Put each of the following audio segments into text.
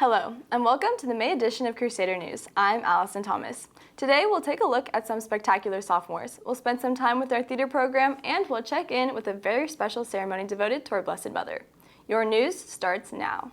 Hello, and welcome to the May edition of Crusader News. I'm Allison Thomas. Today, we'll take a look at some spectacular sophomores. We'll spend some time with our theater program, and we'll check in with a very special ceremony devoted to our Blessed Mother. Your news starts now.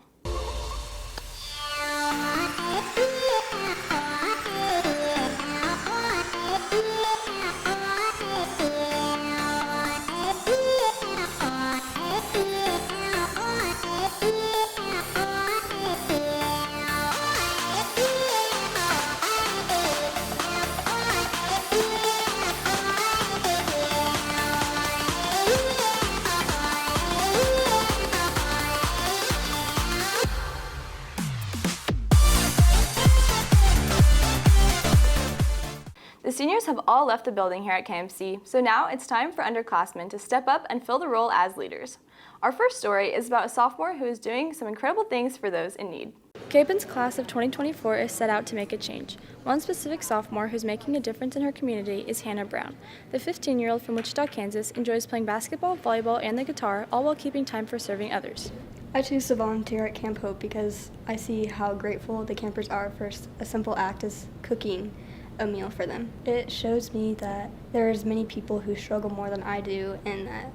The seniors have all left the building here at KMC, so now it's time for underclassmen to step up and fill the role as leaders. Our first story is about a sophomore who is doing some incredible things for those in need. Capen's class of 2024 is set out to make a change. One specific sophomore who's making a difference in her community is Hannah Brown. The 15-year-old from Wichita, Kansas enjoys playing basketball, volleyball, and the guitar, all while keeping time for serving others. I choose to volunteer at Camp Hope because I see how grateful the campers are for a simple act as cooking a meal for them. It shows me that there's many people who struggle more than I do, and that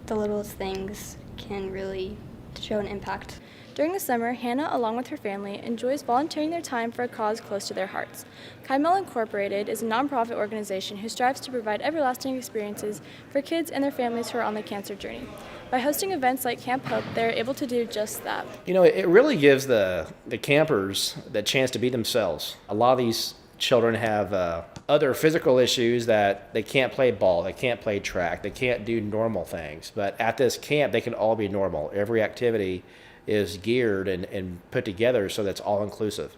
the littlest things can really show an impact. During the summer, Hannah, along with her family, enjoys volunteering their time for a cause close to their hearts. Kymel Incorporated is a nonprofit organization who strives to provide everlasting experiences for kids and their families who are on the cancer journey. By hosting events like Camp Hope, they're able to do just that. You know, it really gives the campers the chance to be themselves. A lot of these children have other physical issues that they can't play ball, they can't play track, they can't do normal things. But at this camp, they can all be normal. Every activity is geared and put together so that's all-inclusive.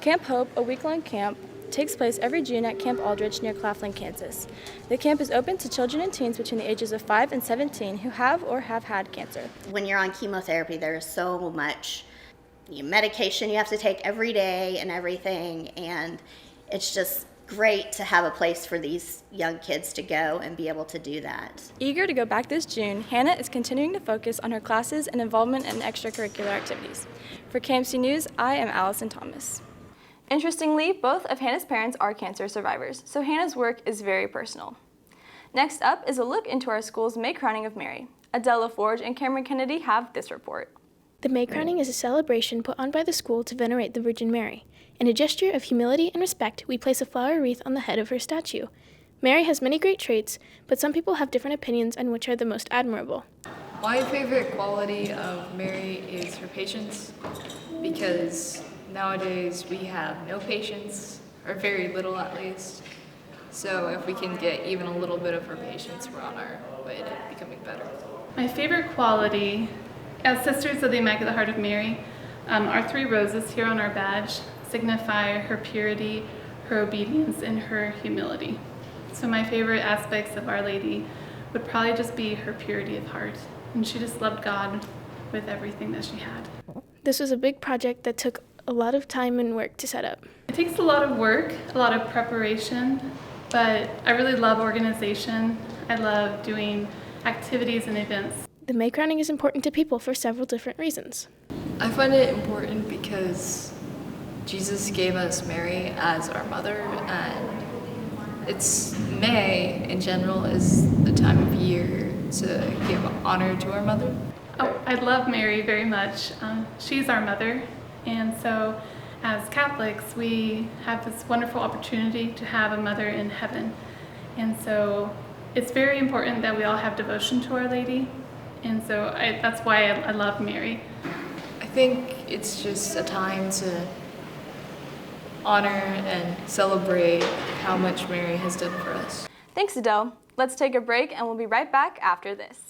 Camp Hope, a week-long camp, takes place every June at Camp Aldrich near Claflin, Kansas. The camp is open to children and teens between the ages of 5 and 17 who have or have had cancer. When you're on chemotherapy, there's so much medication you have to take every day and everything, and it's just great to have a place for these young kids to go and be able to do that. Eager to go back this June, Hannah is continuing to focus on her classes and involvement in extracurricular activities. For KMC News, I am Allison Thomas. Interestingly, both of Hannah's parents are cancer survivors, so Hannah's work is very personal. Next up is a look into our school's May Crowning of Mary. Adele LaForge and Cameron Kennedy have this report. The May Crowning is a celebration put on by the school to venerate the Virgin Mary. In a gesture of humility and respect, we place a flower wreath on the head of her statue. Mary has many great traits, but some people have different opinions on which are the most admirable. My favorite quality of Mary is her patience, because nowadays we have no patience, or very little at least. So if we can get even a little bit of her patience, we're on our way to becoming better. My favorite quality, as Sisters of the Immaculate Heart of Mary, our 3 roses here on our badge signify her purity, her obedience, and her humility. So my favorite aspects of Our Lady would probably just be her purity of heart. And she just loved God with everything that she had. This was a big project that took a lot of time and work to set up. It takes a lot of work, a lot of preparation, but I really love organization. I love doing activities and events. The May Crowning is important to people for several different reasons. I find it important because Jesus gave us Mary as our mother, and it's May in general is the time of year to give honor to our mother. Oh, I love Mary very much. She's our mother, and so as Catholics, we have this wonderful opportunity to have a mother in heaven. And so it's very important that we all have devotion to Our Lady, and so that's why I love Mary. I think it's just a time to honor and celebrate how much Mary has done for us. Thanks, Adele. Let's take a break and we'll be right back after this.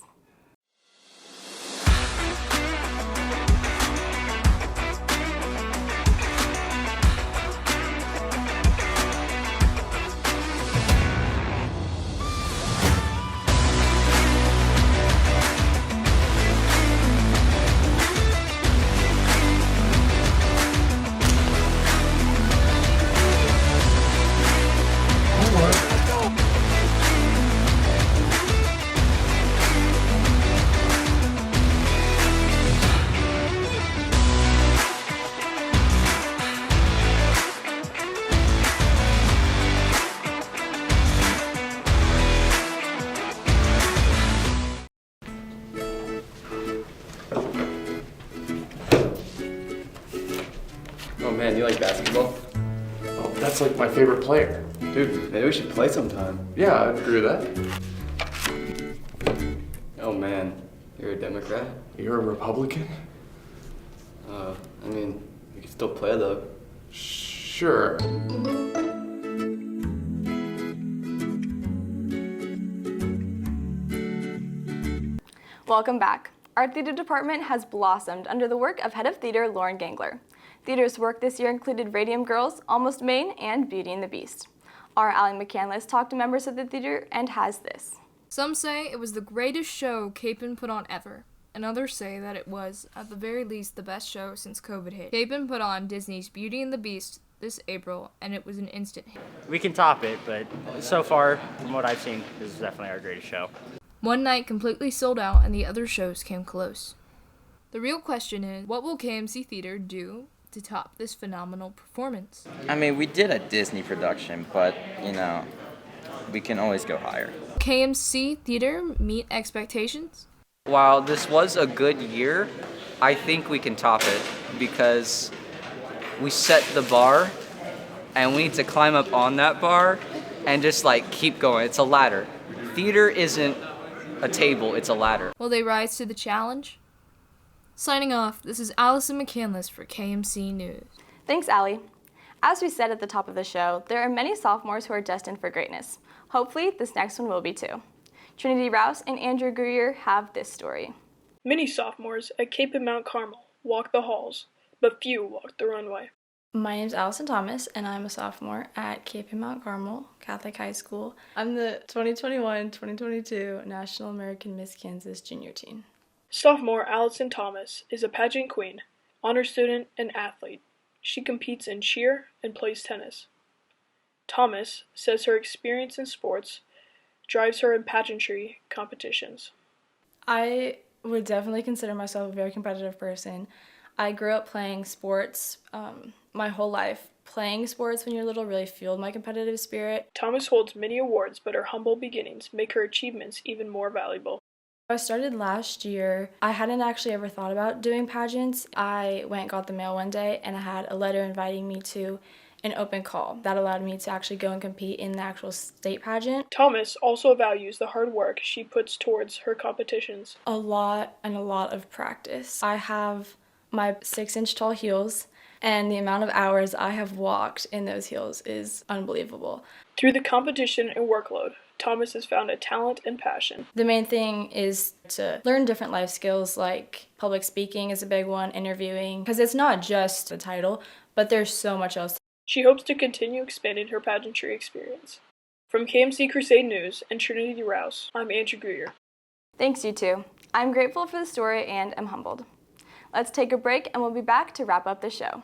Oh man, you like basketball? Oh, that's like my favorite player. Dude, maybe we should play sometime. Yeah, I'd agree with that. Oh man, you're a Democrat? You're a Republican? I mean, we can still play though. Sure. Welcome back. Our theater department has blossomed under the work of Head of Theater Lauren Gangler. Theater's work this year included Radium Girls, Almost Maine, and Beauty and the Beast. Our Ally McCandless talked to members of the theater and has this. Some say it was the greatest show Capon put on ever, and others say that it was, at the very least, the best show since COVID hit. Capon put on Disney's Beauty and the Beast this April, and it was an instant hit. We can top it, but so far, from what I've seen, this is definitely our greatest show. One night completely sold out, and the other shows came close. The real question is, what will KMC Theater do to top this phenomenal performance? I mean, we did a Disney production, but, we can always go higher. KMC Theater meet expectations? While this was a good year, I think we can top it because we set the bar and we need to climb up on that bar and just keep going. It's a ladder. Theater isn't a table, it's a ladder. Will they rise to the challenge? Signing off, this is Allison McCandless for KMC News. Thanks, Allie. As we said at the top of the show, there are many sophomores who are destined for greatness. Hopefully, this next one will be too. Trinity Rouse and Andrew Greer have this story. Many sophomores at Cape and Mount Carmel walk the halls, but few walk the runway. My name's Allison Thomas, and I'm a sophomore at Cape and Mount Carmel Catholic High School. I'm the 2021-2022 National American Miss Kansas Junior Teen. Sophomore Allison Thomas is a pageant queen, honor student, and athlete. She competes in cheer and plays tennis. Thomas says her experience in sports drives her in pageantry competitions. I would definitely consider myself a very competitive person. I grew up playing sports my whole life. Playing sports when you're little really fueled my competitive spirit. Thomas holds many awards, but her humble beginnings make her achievements even more valuable. I started last year. I hadn't actually ever thought about doing pageants. I went and got the mail one day, and I had a letter inviting me to an open call. That allowed me to actually go and compete in the actual state pageant. Thomas also values the hard work she puts towards her competitions. A lot of practice. I have my 6-inch tall heels, and the amount of hours I have walked in those heels is unbelievable. Through the competition and workload, Thomas has found a talent and passion. The main thing is to learn different life skills, like public speaking is a big one, interviewing, because it's not just the title, but there's so much else. She hopes to continue expanding her pageantry experience. From KMC Crusade News and Trinity Rouse, I'm Andrew Greer. Thanks, you two. I'm grateful for the story and am humbled. Let's take a break and we'll be back to wrap up the show.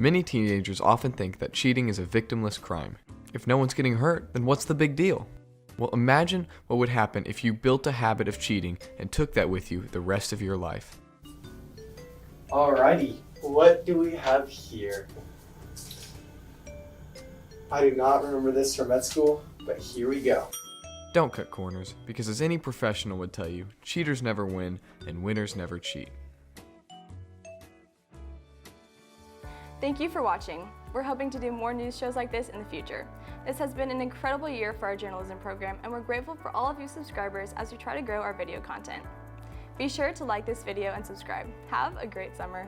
Many teenagers often think that cheating is a victimless crime. If no one's getting hurt, then what's the big deal? Well, imagine what would happen if you built a habit of cheating and took that with you the rest of your life. Alrighty, what do we have here? I do not remember this from med school, but here we go. Don't cut corners, because as any professional would tell you, cheaters never win and winners never cheat. Thank you for watching. We're hoping to do more news shows like this in the future. This has been an incredible year for our journalism program, and we're grateful for all of you subscribers as we try to grow our video content. Be sure to like this video and subscribe. Have a great summer.